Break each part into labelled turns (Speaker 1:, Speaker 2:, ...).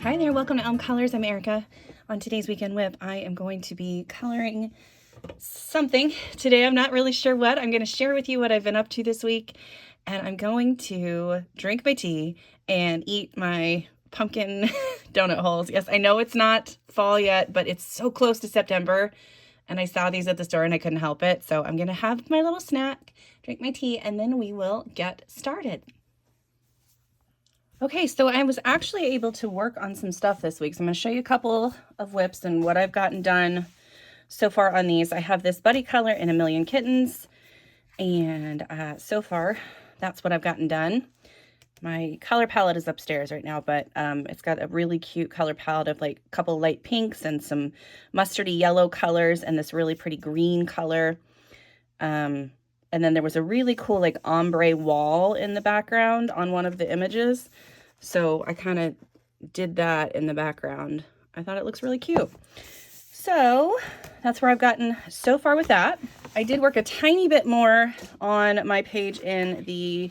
Speaker 1: Hi there, welcome to Elm Colors. I'm Erica. On today's Weekend Whip, I am going to be coloring something. Today I'm not really sure what. I'm going to share with you what I've been up to this week, and I'm going to drink my tea and eat my pumpkin donut holes. Yes, I know it's not fall yet, but it's so close to September, and I saw these at the store and I couldn't help it. So I'm going to have my little snack, drink my tea, and then we will get started. Okay, so I was actually able to work on some stuff this week. So I'm going to show you a couple of whips and what I've gotten done so far on these. I have this Buddy Color in A Million Kittens, and so far that's what I've gotten done. My color palette is upstairs right now, but it's got a really cute color palette of like a couple light pinks and some mustardy yellow colors and this really pretty green color. And then there was a really cool like ombre wall in the background on one of the images. So I kind of did that in the background. I thought it looks really cute. So that's where I've gotten so far with that. I did work a tiny bit more on my page in the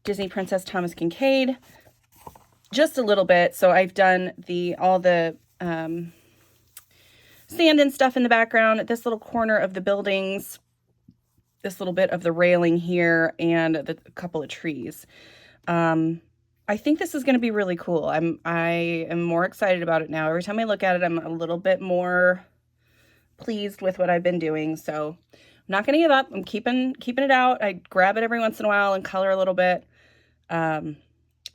Speaker 1: Disney Princess Thomas Kincaid. Just a little bit. So I've done all the sand and stuff in the background, this little corner of the buildings, this little bit of the railing here, and a couple of trees. I think this is going to be really cool. I am more excited about it now. Every time I look at it, I'm a little bit more pleased with what I've been doing. So I'm not going to give up. I'm keeping it out. I grab it every once in a while and color a little bit. But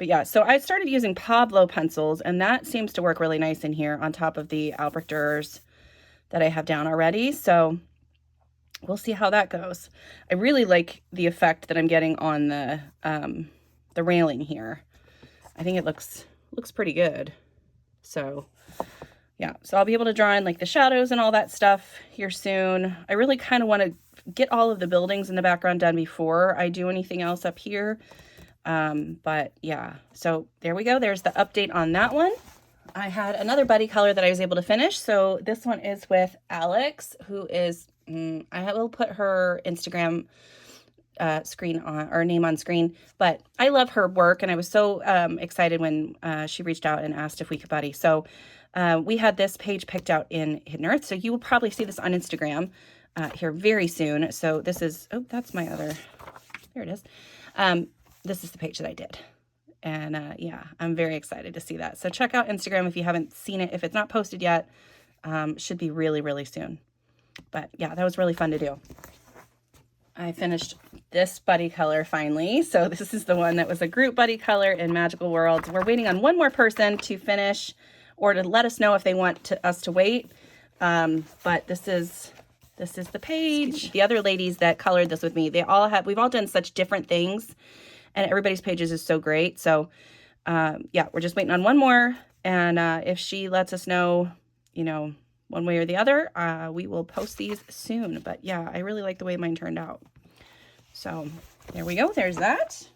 Speaker 1: yeah, so I started using Pablo pencils, and that seems to work really nice in here on top of the Albrecht Dürers that I have down already. So we'll see how that goes. I really like the effect that I'm getting on the railing here. I think it looks pretty good. So yeah, so I'll be able to draw in like the shadows and all that stuff here soon. I really kind of want to get all of the buildings in the background done before I do anything else up here. But yeah, so there we go. There's the update on that one. I had another Buddy Color that I was able to finish. So this one is with Alex, who is, I will put her Instagram screen on, or name on screen, but I love her work, and I was so excited when she reached out and asked if we could buddy. So we had this page picked out in Hidden Earth, so you will probably see this on Instagram here very soon. So this is, oh, that's my other, there it is. This is the page that I did, and yeah, I'm very excited to see that. So check out Instagram if you haven't seen it. If it's not posted yet, should be really, really soon. But yeah, that was really fun to do. I finished this Buddy Color finally. So this is the one that was a group Buddy Color in Magical Worlds. We're waiting on one more person to finish or to let us know if they want us to wait. But this is the page. The other ladies that colored this with me, we've all done such different things, and everybody's pages is so great. So yeah, we're just waiting on one more. And if she lets us know, you know, one way or the other, we will post these soon. But yeah, I really like the way mine turned out. So there we go. There's that.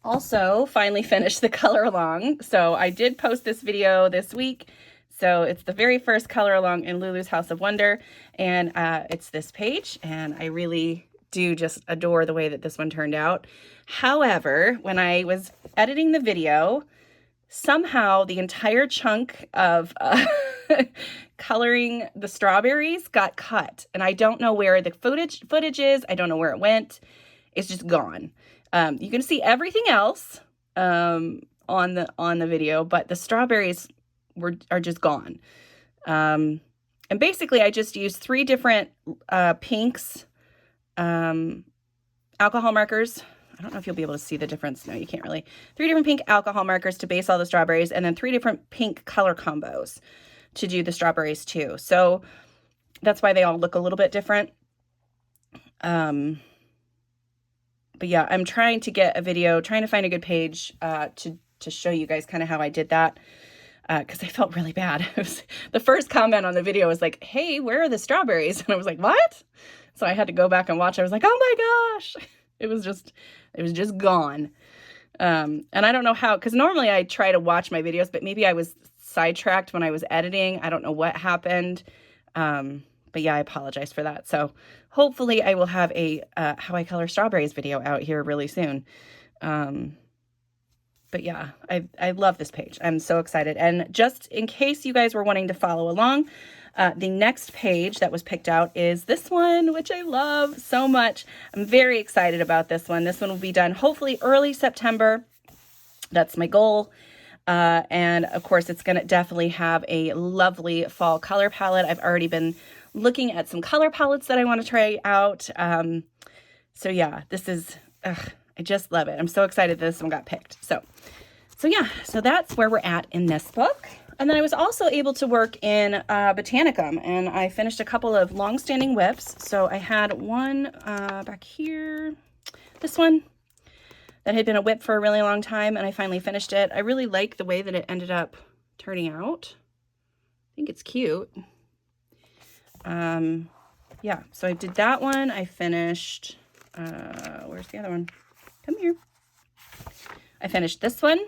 Speaker 1: Also, finally finished the color along. So I did post this video this week. So it's the very first color along in Lulu's House of Wonder. And it's this page. And I really do just adore the way that this one turned out. However, when I was editing the video, somehow the entire chunk of coloring the strawberries got cut, and I don't know where the footage is. I don't know where it went. It's just gone. You can see everything else on the video, but the strawberries are just gone. And basically, I just used 3 different pinks, alcohol markers. I don't know if you'll be able to see the difference. No, you can't really. 3 different pink alcohol markers to base all the strawberries, and then 3 different pink color combos to do the strawberries too. So that's why they all look a little bit different. But yeah, I'm trying to get a video, trying to find a good page to show you guys kind of how I did that, because I felt really bad. The first comment on the video was like, "Hey, where are the strawberries?" And I was like, "What?" So I had to go back and watch. I was like, "Oh my gosh." It was just gone. And I don't know how, because normally I try to watch my videos, but maybe I was sidetracked when I was editing. I don't know what happened. But yeah, I apologize for that. So hopefully I will have a how I color strawberries video out here really soon. But yeah, I love this page. I'm so excited. And just in case you guys were wanting to follow along, the next page that was picked out is this one, which I love so much. I'm very excited about this one. This one will be done hopefully early September. That's my goal. And of course, it's going to definitely have a lovely fall color palette. I've already been looking at some color palettes that I want to try out. So yeah, this is, I just love it. I'm so excited this one got picked. So yeah, so that's where we're at in this book. And then I was also able to work in Botanicum, and I finished a couple of long-standing whips. So I had one back here, this one that had been a whip for a really long time, and I finally finished it. I really like the way that it ended up turning out. I think it's cute. Yeah, so I did that one. I finished, where's the other one? Come here. I finished this one,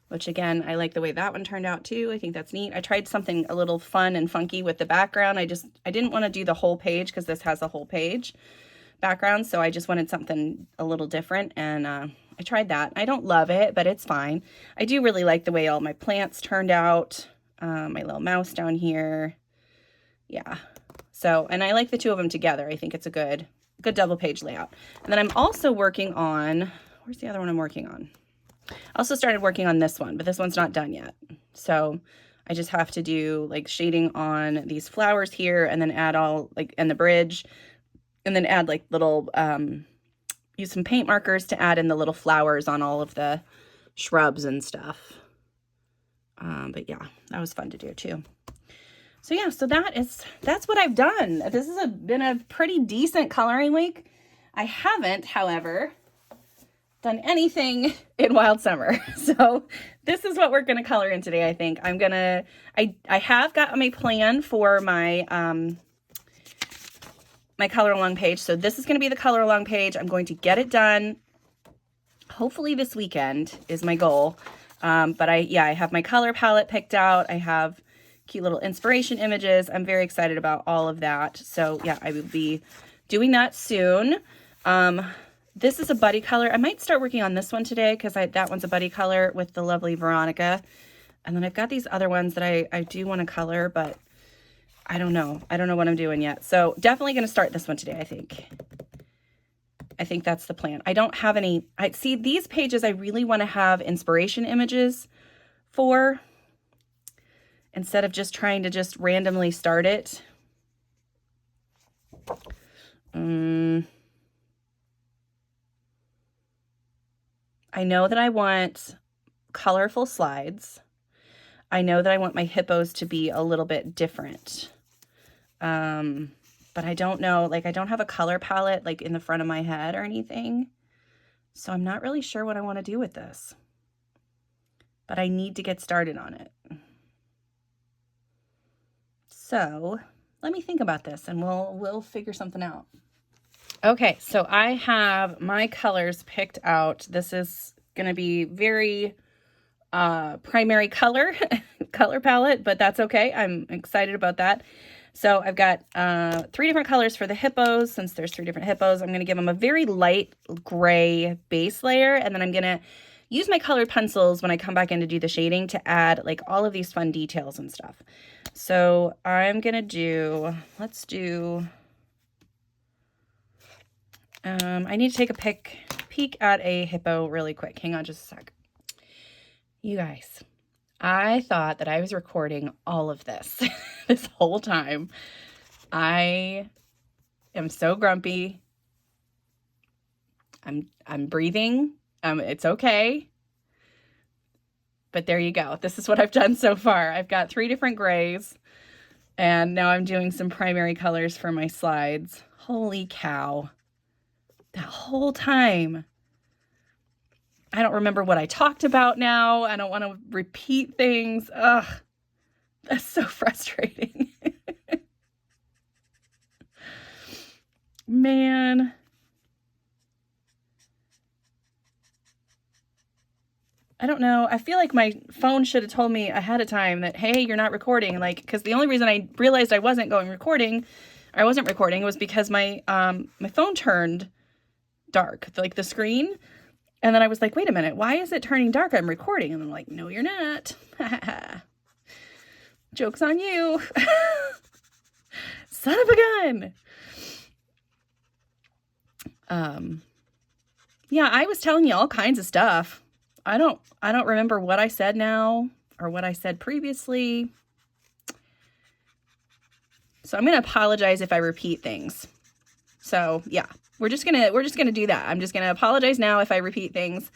Speaker 1: which again, I like the way that one turned out too. I think that's neat. I tried something a little fun and funky with the background. I didn't want to do the whole page because this has a whole page background. So I just wanted something a little different. And I tried that. I don't love it, but it's fine. I do really like the way all my plants turned out. My little mouse down here. Yeah. So, and I like the two of them together. I think it's a good double page layout. And then I'm also working on, where's the other one I'm working on? I also started working on this one, but this one's not done yet. So I just have to do like shading on these flowers here, and then add all like, and the bridge, and then add like little, use some paint markers to add in the little flowers on all of the shrubs and stuff. But yeah, that was fun to do too. So yeah, so that's what I've done. This has been a pretty decent coloring week. I haven't, however, done anything in Wild Summer. So this is what we're going to color in today, I think. I have got my plan for my, my color along page. So this is going to be the color along page. I'm going to get it done. Hopefully this weekend is my goal. But I have my color palette picked out. I have cute little inspiration images. I'm very excited about all of that. So yeah, I will be doing that soon. This is a buddy color. I might start working on this one today because that one's a buddy color with the lovely Veronica. And then I've got these other ones that I do want to color, but I don't know. I don't know what I'm doing yet. So definitely going to start this one today, I think. I think that's the plan. I don't have any, I see these pages I really want to have inspiration images for, instead of just trying to just randomly start it. I know that I want colorful slides. I know that I want my hippos to be a little bit different. But I don't know, like I don't have a color palette like in the front of my head or anything. So I'm not really sure what I want to do with this. But I need to get started on it. So let me think about this and we'll figure something out. Okay, so I have my colors picked out. This is going to be very primary color palette, but that's okay. I'm excited about that. So I've got 3 different colors for the hippos. Since there's 3 different hippos, I'm going to give them a very light gray base layer, and then I'm going to use my colored pencils when I come back in to do the shading to add like all of these fun details and stuff. So I'm going to do, let's do, I need to take a peek at a hippo really quick. Hang on just a sec. You guys, I thought that I was recording all of this this whole time. I am so grumpy. I'm breathing. It's okay. But there you go. This is what I've done so far. I've got 3 different grays, and now I'm doing some primary colors for my slides. Holy cow. That whole time. I don't remember what I talked about now. I don't want to repeat things. Ugh, that's so frustrating. Man. I don't know. I feel like my phone should have told me ahead of time that, hey, you're not recording. Like, because the only reason I realized I wasn't recording was because my my phone turned dark, like the screen. And then I was like, wait a minute, why is it turning dark? I'm recording. And I'm like, no, you're not. Joke's on you. Son of a gun. Yeah, I was telling you all kinds of stuff. I don't remember what I said now or what I said previously. So I'm going to apologize if I repeat things. So yeah, we're just going to do that. I'm just going to apologize now if I repeat things.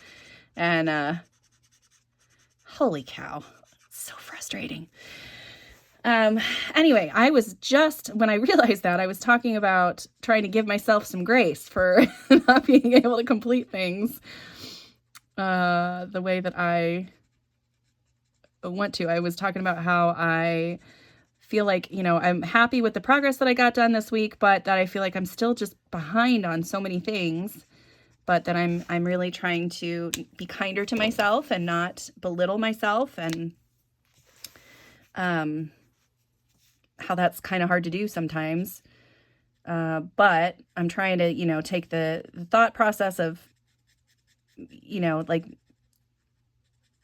Speaker 1: And, holy cow, it's so frustrating. Anyway, I was just, when I realized that, I was talking about trying to give myself some grace for not being able to complete things, the way that I want to. I was talking about how I feel like, you know, I'm happy with the progress that I got done this week, but that I feel like I'm still just behind on so many things, but that I'm really trying to be kinder to myself and not belittle myself, and how that's kind of hard to do sometimes. But I'm trying to, you know, take the thought process of, you know, like,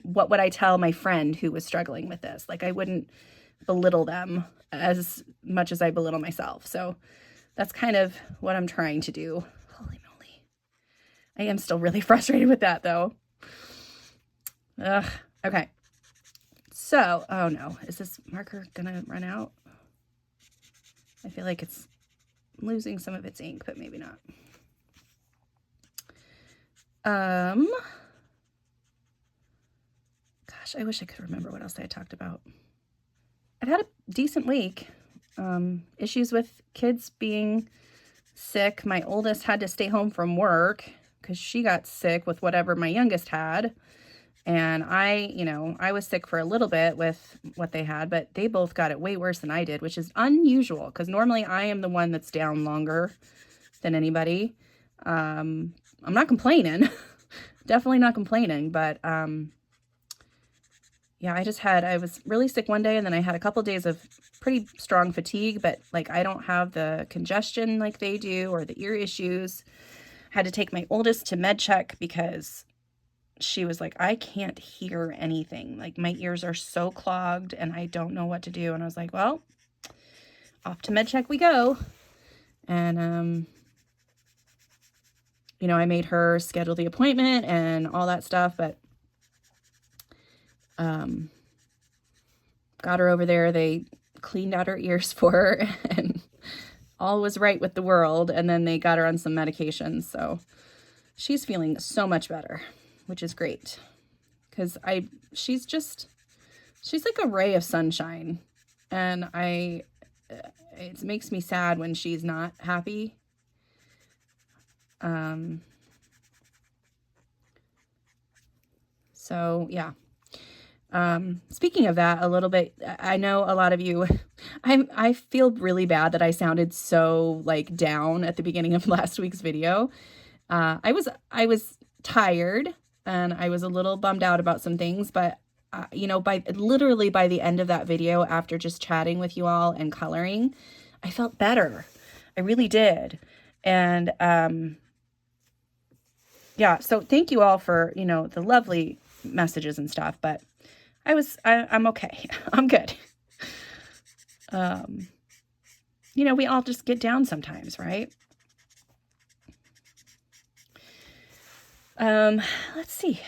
Speaker 1: what would I tell my friend who was struggling with this? Like, I wouldn't belittle them as much as I belittle myself. So that's kind of what I'm trying to do. Holy moly. I am still really frustrated with that though. Ugh. Okay. So, oh no, is this marker gonna run out? I feel like it's losing some of its ink, but maybe not. Gosh, I wish I could remember what else I talked about. I've had a decent week. Issues with kids being sick. My oldest had to stay home from work because she got sick with whatever my youngest had. And I was sick for a little bit with what they had, but they both got it way worse than I did, which is unusual because normally I am the one that's down longer than anybody. I'm not complaining. Definitely not complaining, but yeah, I was really sick one day, and then I had a couple days of pretty strong fatigue, but like I don't have the congestion like they do or the ear issues. I had to take my oldest to med check because she was like, I can't hear anything. Like, my ears are so clogged and I don't know what to do. And I was like, well, off to med check we go. And, you know, I made her schedule the appointment and all that stuff, but, got her over there. They cleaned out her ears for her and all was right with the world. And then they got her on some medications. So she's feeling so much better, which is great, because she's like a ray of sunshine, and it makes me sad when she's not happy. So yeah. Speaking of that a little bit, I know a lot of you, I feel really bad that I sounded so like down at the beginning of last week's video. I was tired. And I was a little bummed out about some things, but, you know, literally by the end of that video, after just chatting with you all and coloring, I felt better. I really did. And, yeah, so thank you all for, you know, the lovely messages and stuff, but I'm okay. I'm good. You know, we all just get down sometimes, right? Let's see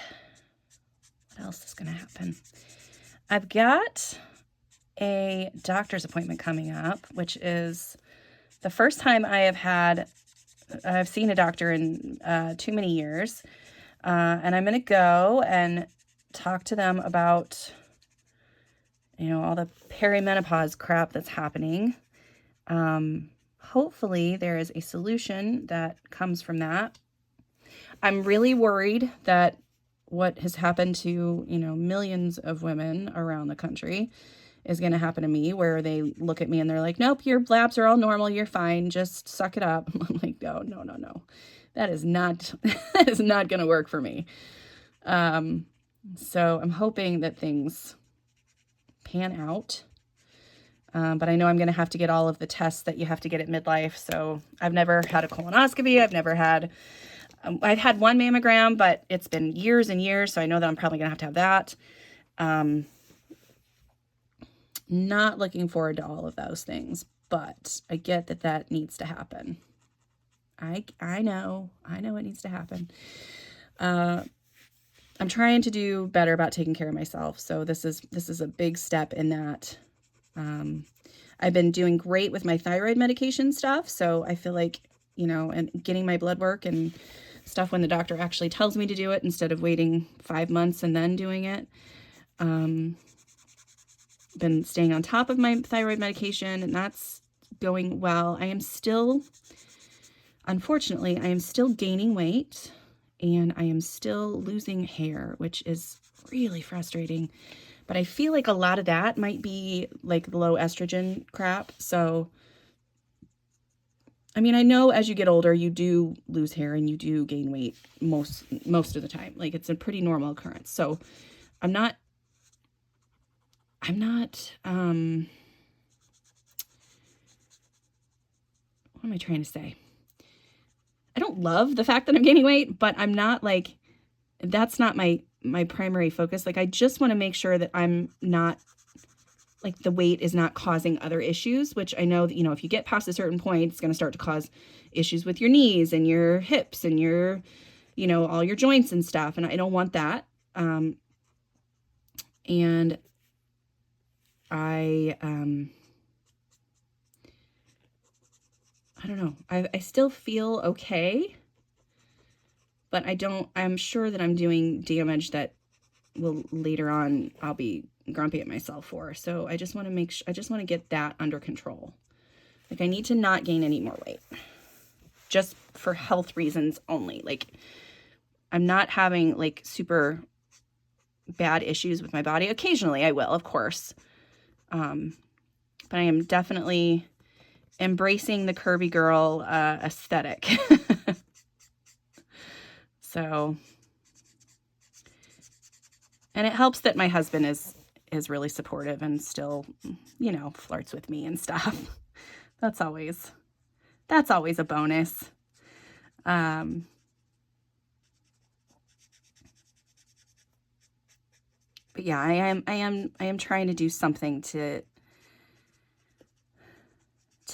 Speaker 1: what else is going to happen. I've got a doctor's appointment coming up, which is the first time I've seen a doctor in too many years. And I'm going to go and talk to them about, you know, all the perimenopause crap that's happening. Hopefully there is a solution that comes from that. I'm really worried that what has happened to, you know, millions of women around the country is going to happen to me, where they look at me and they're like, nope, your labs are all normal. You're fine. Just suck it up. I'm like, no. That is not going to work for me. So I'm hoping that things pan out. But I know I'm going to have to get all of the tests that you have to get at midlife. So I've never had a colonoscopy. I've never had I've had one mammogram, but it's been years and years, so I know that I'm probably going to have that. Not looking forward to all of those things, but I get that that needs to happen. I know it needs to happen. I'm trying to do better about taking care of myself, so this is a big step in that. I've been doing great with my thyroid medication stuff, so I feel like, you know, and getting my blood work and stuff when the doctor actually tells me to do it instead of waiting 5 months and then doing it. Been staying on top of my thyroid medication, and that's going well. Unfortunately, I am still gaining weight, and I am still losing hair, which is really frustrating. But I feel like a lot of that might be like low estrogen crap. So, I mean, I know as you get older, you do lose hair and you do gain weight most of the time. Like, it's a pretty normal occurrence. So what am I trying to say? I don't love the fact that I'm gaining weight, but I'm not like, that's not my primary focus. Like, I just want to make sure that I'm not, like, the weight is not causing other issues, which I know that, you know, if you get past a certain point, it's going to start to cause issues with your knees and your hips and your, you know, all your joints and stuff. And I don't want that. And I don't know. I still feel okay, but I'm sure that I'm doing damage that will later on I'll be grumpy at myself for. So I just want to I just want to get that under control. Like, I need to not gain any more weight, just for health reasons only. Like, I'm not having like super bad issues with my body. Occasionally I will, of course. But I am definitely embracing the curvy girl aesthetic. So, and it helps that my husband is really supportive and still, you know, flirts with me and stuff. That's always a bonus. But yeah, I am trying to do something to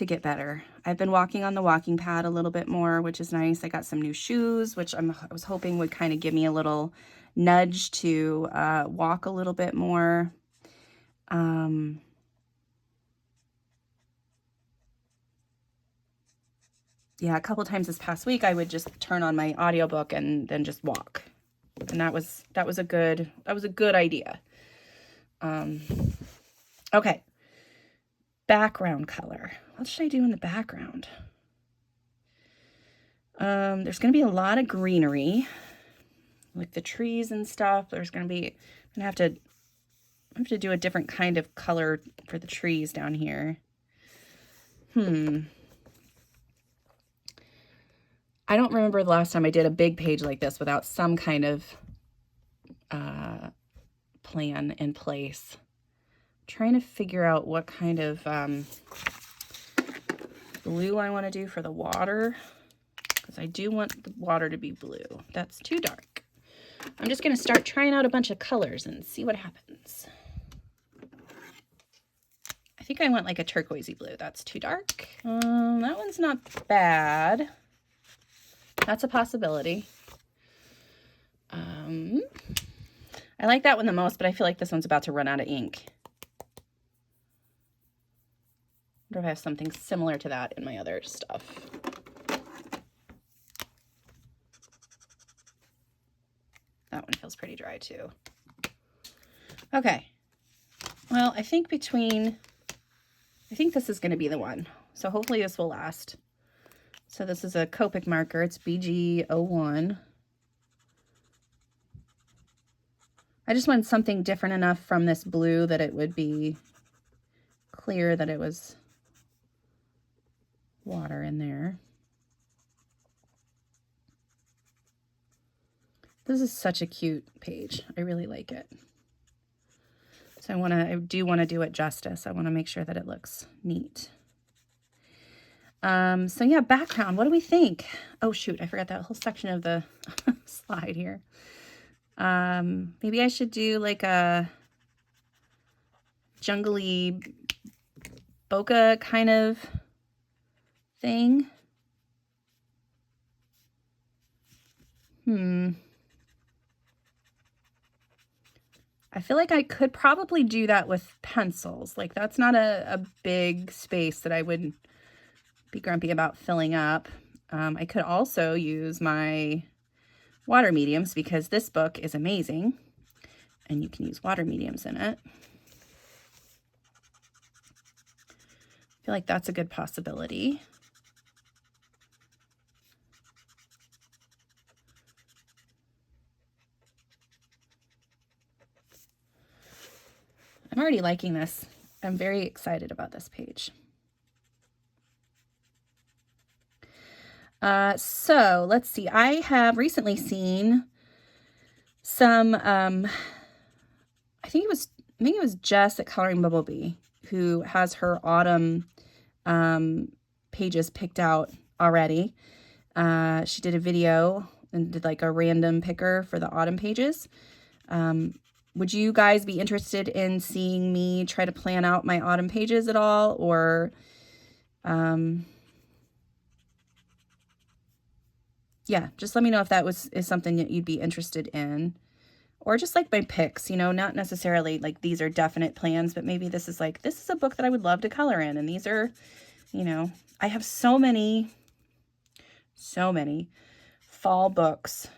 Speaker 1: get better. I've been walking on the walking pad a little bit more, which is nice. I got some new shoes, which I was hoping would kind of give me a little nudge to walk a little bit more. Yeah, a couple times this past week, I would just turn on my audiobook and then just walk. And that was a good idea. Okay. Background color. What should I do in the background? There's going to be a lot of greenery, like the trees and stuff. I'm going to have to do a different kind of color for the trees down here. I don't remember the last time I did a big page like this without some kind of plan in place. I'm trying to figure out what kind of blue I want to do for the water, because I do want the water to be blue. That's too dark. I'm just going to start trying out a bunch of colors and see what happens. I think I want like a turquoisey blue. That's too dark. That one's not bad. That's a possibility. I like that one the most, but I feel like this one's about to run out of ink. I wonder if I have something similar to that in my other stuff. That one feels pretty dry too. Okay. Well, I think this is going to be the one. So hopefully this will last. So this is a Copic marker. It's BG01. I just wanted something different enough from this blue that it would be clear that it was water in there. This is such a cute page. I really like it. So I do want to do it justice. I want to make sure that it looks neat. So yeah, background, what do we think? Oh shoot, I forgot that whole section of the slide here. Maybe I should do like a jungly bokeh kind of thing. I feel like I could probably do that with pencils. Like that's not a big space that I would be grumpy about filling up. I could also use my water mediums because this book is amazing and you can use water mediums in it. I feel like that's a good possibility. I'm already liking this. I'm very excited about this page. So let's see. I have recently seen some, I think it was Jess at Coloring Bumblebee who has her autumn pages picked out already. She did a video and did like a random picker for the autumn pages. Would you guys be interested in seeing me try to plan out my autumn pages at all? Or, yeah, just let me know if that is something that you'd be interested in. Or just like my picks, you know, not necessarily like these are definite plans, but maybe this is a book that I would love to color in. And these are, you know, I have so many fall books,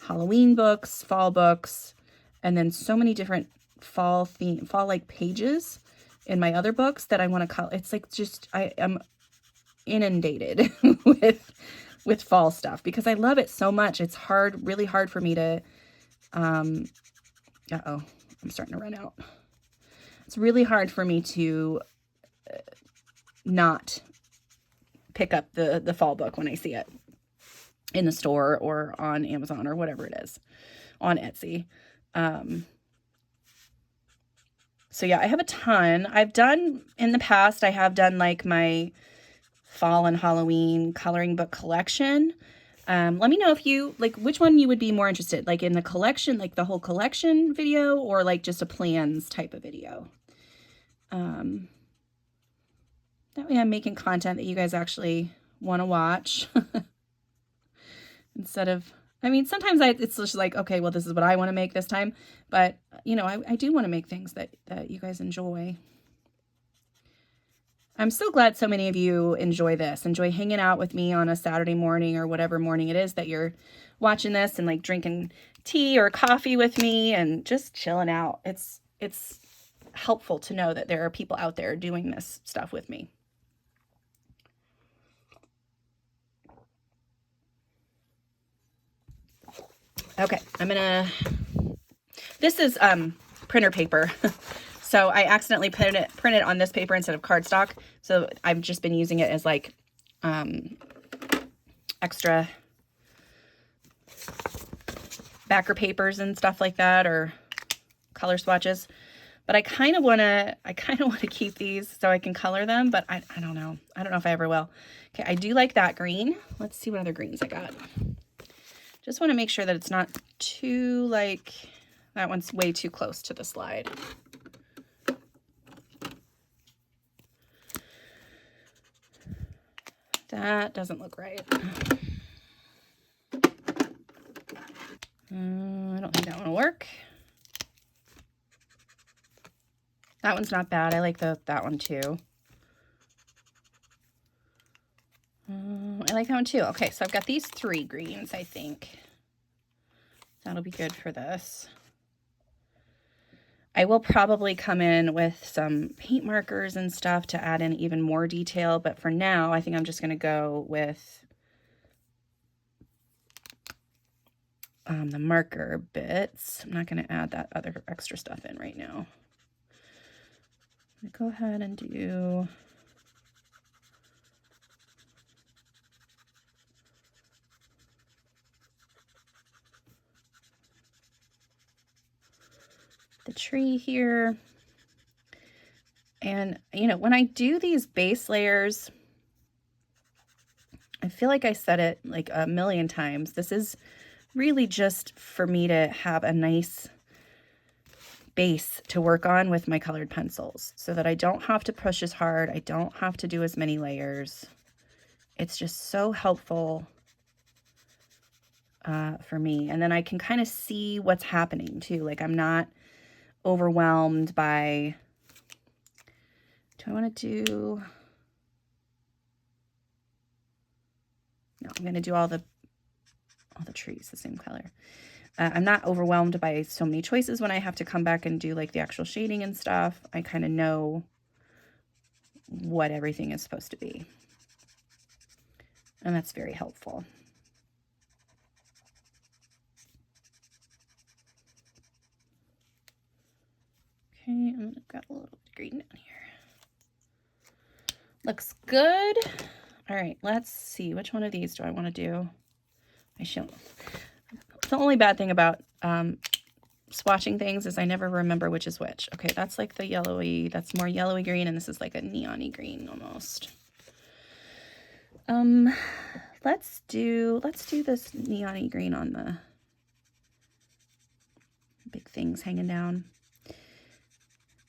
Speaker 1: Halloween books, fall books, and then so many different fall like pages in my other books that I want to color. It's like just, I am inundated with fall stuff because I love it so much. It's really hard for me to, I'm starting to run out. It's really hard for me to not pick up the fall book when I see it in the store or on Amazon or whatever it is, on Etsy. So yeah, I have a ton. I've done in the past, I have done like my fall and Halloween coloring book collection. Let me know if you like which one you would be more interested, like in the collection, like the whole collection video, or like just a plans type of video. That way I'm making content that you guys actually want to watch instead of, I mean, sometimes it's just like, okay, well, this is what I want to make this time. But, you know, I do want to make things that you guys enjoy. I'm so glad so many of you enjoy hanging out with me on a Saturday morning or whatever morning it is that you're watching this and like drinking tea or coffee with me and just chilling out. It's helpful to know that there are people out there doing this stuff with me. Okay, this is printer paper. So I accidentally printed on this paper instead of cardstock. So I've just been using it as like extra backer papers and stuff like that, or color swatches. But I kind of want to keep these so I can color them, but I don't know. I don't know if I ever will. Okay, I do like that green. Let's see what other greens I got. Just want to make sure that it's not too like, that one's way too close to the slide. That doesn't look right. I don't think that one will work. That one's not bad. I like that one too. I like that one too. Okay, so I've got these 3 greens, I think. That'll be good for this. I will probably come in with some paint markers and stuff to add in even more detail, but for now, I think I'm just going to go with the marker bits. I'm not going to add that other extra stuff in right now. I'm going to go ahead and do the tree here. And, you know, when I do these base layers, I feel like I said it like a million times. This is really just for me to have a nice base to work on with my colored pencils so that I don't have to push as hard. I don't have to do as many layers. It's just so helpful for me. And then I can kind of see what's happening too. Like I'm not overwhelmed by, do I want to do, no, I'm going to do all the trees the same color. I'm not overwhelmed by so many choices when I have to come back and do like the actual shading and stuff. I kind of know what everything is supposed to be. And that's very helpful. Okay, and I've got a little bit of green down here. Looks good. All right, let's see. Which one of these do I want to do? I should. The only bad thing about swatching things is I never remember which is which. Okay, that's like the yellowy, that's more yellowy green, and this is like a neon-y green almost. Let's do this neon-y green on the big things hanging down.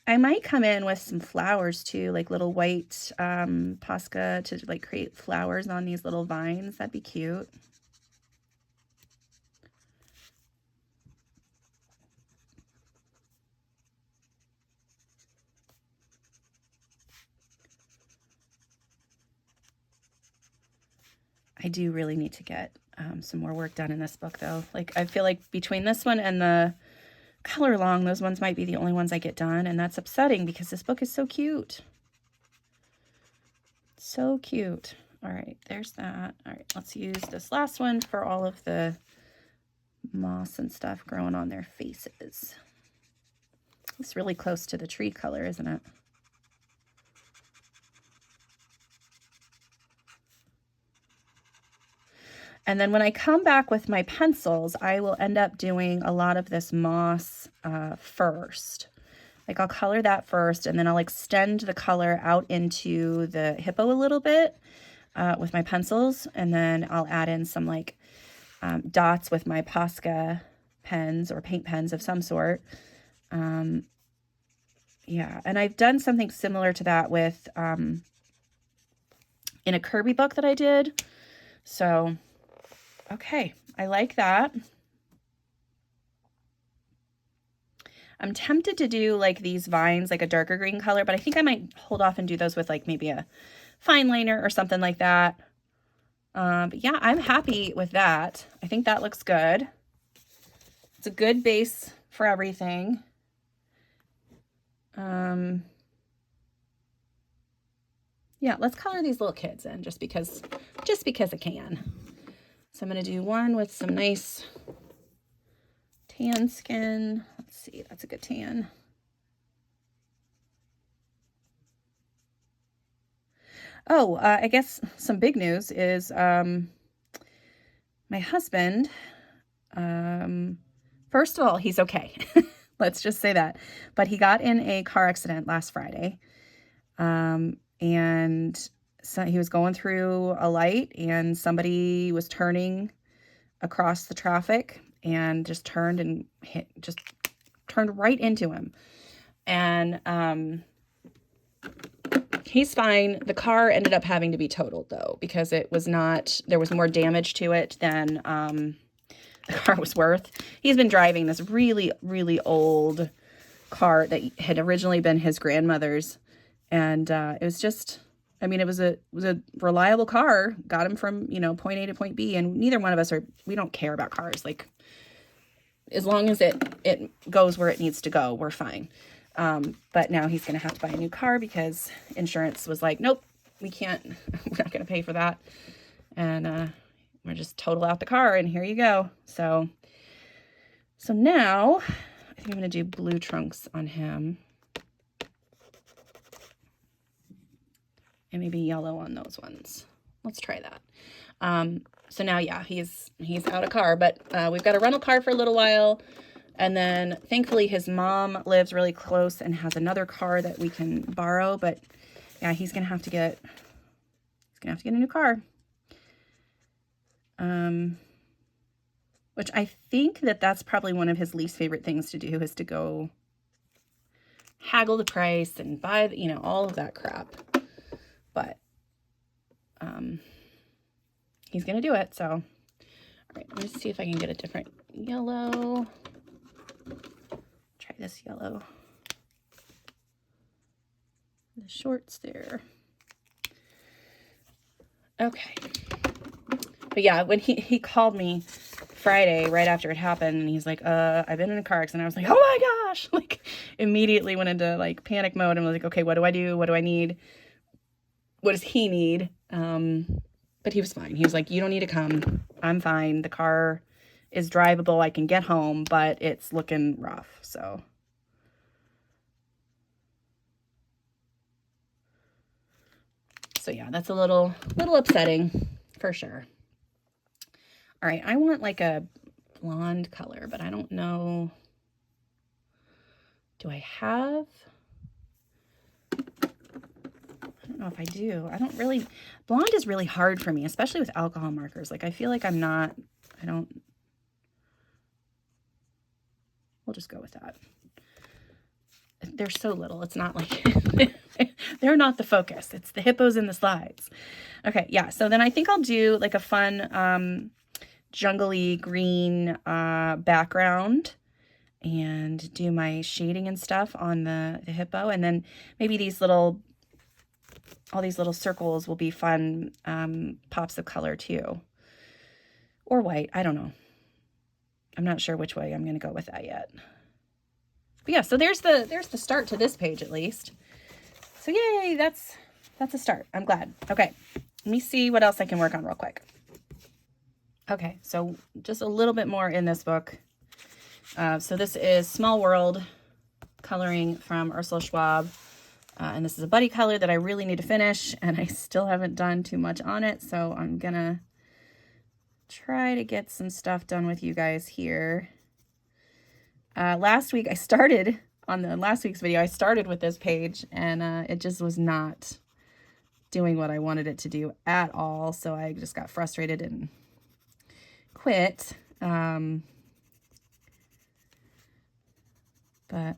Speaker 1: I might come in with some flowers too, like little white Posca to like create flowers on these little vines. That'd be cute. I do really need to get some more work done in this book though. Like I feel like between this one and the color long, those ones might be the only ones I get done, and that's upsetting because this book is so cute. So cute. All right, there's that. All right, let's use this last one for all of the moss and stuff growing on their faces. It's really close to the tree color, isn't it? And then when I come back with my pencils, I will end up doing a lot of this moss first. Like I'll color that first, and then I'll extend the color out into the hippo a little bit with my pencils. And then I'll add in some like dots with my Posca pens or paint pens of some sort. Yeah, and I've done something similar to that with in a Kirby book that I did. So okay, I like that. I'm tempted to do like these vines, like a darker green color, but I think I might hold off and do those with like maybe a fine liner or something like that. But yeah, I'm happy with that. I think that looks good. It's a good base for everything. Yeah, let's color these little kids in just because I can. So I'm going to do one with some nice tan skin. Let's see, that's a good tan. Oh, I guess some big news is my husband, first of all, he's okay. Let's just say that. But he got in a car accident last Friday. And so he was going through a light and somebody was turning across the traffic and just turned and turned right into him. And he's fine. The car ended up having to be totaled though, because there was more damage to it than the car was worth. He's been driving this really, really old car that had originally been his grandmother's. And it was just, I mean, it was a reliable car, got him from, point A to point B, and neither one of us we don't care about cars. Like, as long as it goes where it needs to go, we're fine. But now he's going to have to buy a new car because insurance was like, nope, we can't, we're not going to pay for that. And we're just total out the car, and here you go. So now I think I'm going to do blue trunks on him. And maybe yellow on those ones. Let's try that. So now, yeah, he's out of car, but we've got a rental car for a little while. And then thankfully his mom lives really close and has another car that we can borrow. But yeah, he's going to have to get a new car. Which I think that's probably one of his least favorite things to do, is to go haggle the price and buy, you know, all of that crap. But he's going to do it. So, all right, let me see if I can get a different yellow. Try this yellow. The shorts there. Okay. But yeah, when he called me Friday right after it happened, and he's like, I've been in a car accident. I was like, oh my gosh, like immediately went into like panic mode and was like, okay, what do I do? What do I need? What does he need? But he was fine. He was like, you don't need to come. I'm fine. The car is drivable. I can get home, but it's looking rough. So yeah, that's a little upsetting for sure. All right, I want like a blonde color, but I don't know. Do I have? I don't know if I do. I don't really, blonde is really hard for me, especially with alcohol markers. Like I feel like we'll just go with that. They're so little. It's not like, they're not the focus. It's the hippos and the slides. Okay, yeah. So then I think I'll do like a fun jungly green background and do my shading and stuff on the hippo. And then maybe all these little circles will be fun pops of color too. Or white, I don't know. I'm not sure which way I'm going to go with that yet. But yeah, so there's the start to this page at least. So yay, that's a start. I'm glad. Okay, let me see what else I can work on real quick. Okay, so just a little bit more in this book. So this is Small World coloring from Ursula Schwab. And this is a buddy color that I really need to finish, and I still haven't done too much on it. So I'm going to try to get some stuff done with you guys here. Last week I started, on the last week's video, I started with this page, and it just was not doing what I wanted it to do at all. So I just got frustrated and quit. But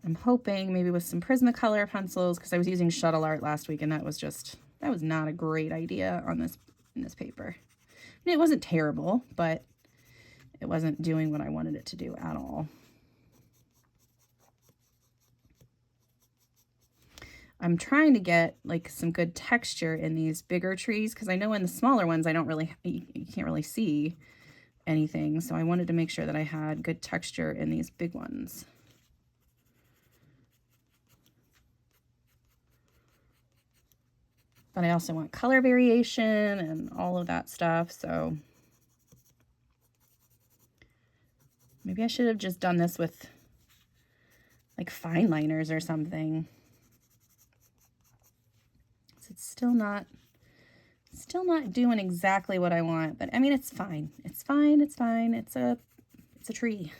Speaker 1: I'm hoping maybe with some Prismacolor pencils, because I was using Shuttle Art last week, and that was not a great idea on in this paper. And it wasn't terrible, but it wasn't doing what I wanted it to do at all. I'm trying to get like some good texture in these bigger trees, because I know in the smaller ones you can't really see anything. So I wanted to make sure that I had good texture in these big ones. But I also want color variation and all of that stuff. So maybe I should have just done this with like fine liners or something. It's still not doing exactly what I want, but I mean, it's fine. It's fine. It's fine. It's a tree.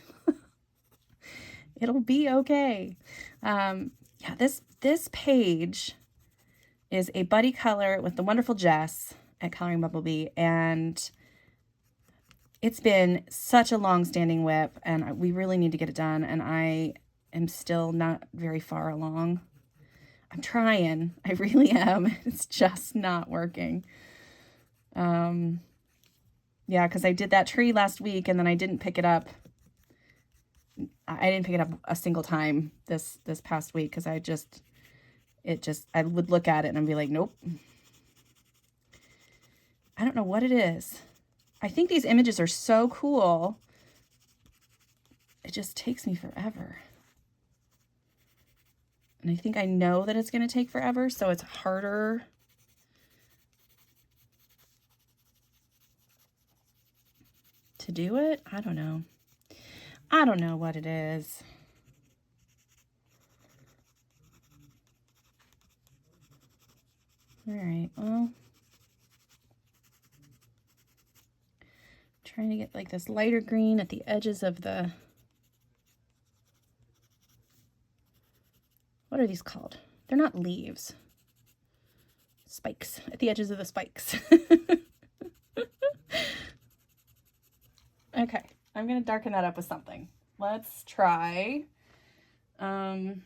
Speaker 1: It'll be okay. Yeah, this page is a buddy color with the wonderful Jess at Coloring Bumblebee, and it's been such a long-standing whip, and we really need to get it done, and I am still not very far along. I'm trying. I really am. It's just not working. Yeah, because I did that tree last week, and then I didn't pick it up. I didn't pick it up a single time this past week, because I would look at it and I'd be like, nope. I don't know what it is. I think these images are so cool. It just takes me forever. And I think I know that it's going to take forever, so it's harder to do it. I don't know. I don't know what it is. All right, well, trying to get like this lighter green at the edges of the what are these called? They're not leaves. Spikes at the edges of the spikes. Okay, I'm going to darken that up with something. Let's try, I'm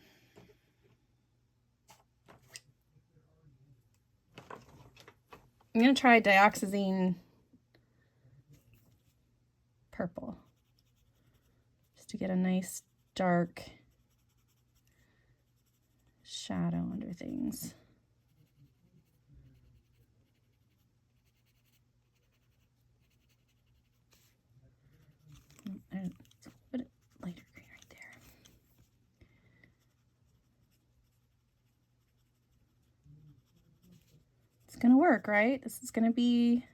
Speaker 1: going to try dioxazine purple, just to get a nice dark shadow under things. And put it lighter green right there. It's gonna work, right? This is gonna be,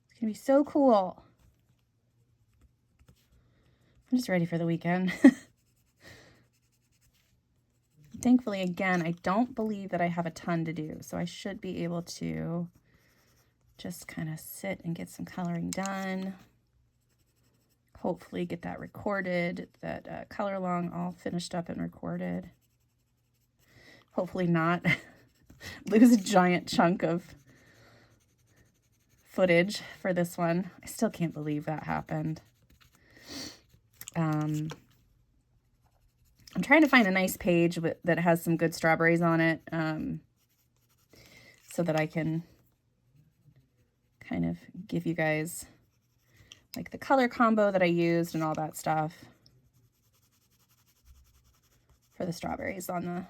Speaker 1: it's gonna be so cool. I'm just ready for the weekend. Thankfully, again, I don't believe that I have a ton to do, so I should be able to just kind of sit and get some coloring done. Hopefully get that recorded, that color along all finished up and recorded. Hopefully not lose a giant chunk of footage for this one. I still can't believe that happened. I'm trying to find a nice page that has some good strawberries on it, so that I can kind of give you guys like the color combo that I used and all that stuff for the strawberries on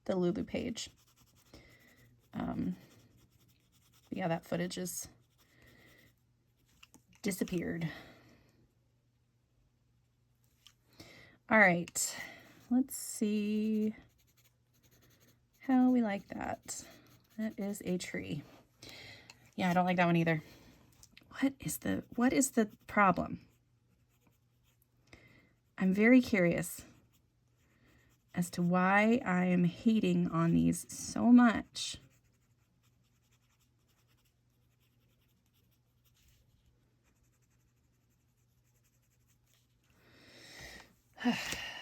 Speaker 1: the Lulu page. Yeah, that footage is disappeared. All right, let's see how we like that. That is a tree. Yeah, I don't like that one either. What is the problem? I'm very curious as to why I am hating on these so much.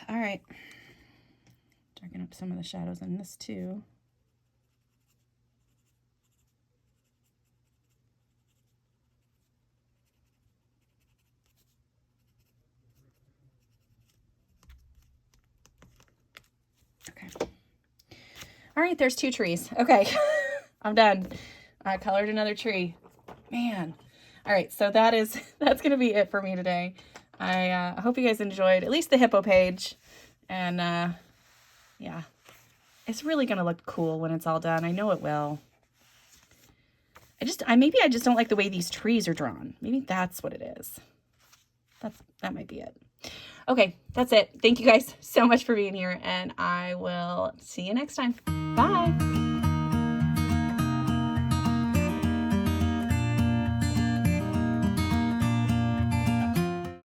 Speaker 1: All right. Darken up some of the shadows in this too. Okay. All right, there's 2 trees. Okay, I'm done. I colored another tree. Man. All right, so that's going to be it for me today. I hope you guys enjoyed at least the hippo page. And yeah, it's really going to look cool when it's all done. I know it will. Maybe I just don't like the way these trees are drawn. Maybe that's what it is. That might be it. Okay, that's it. Thank you guys so much for being here, and I will see you next time. Bye.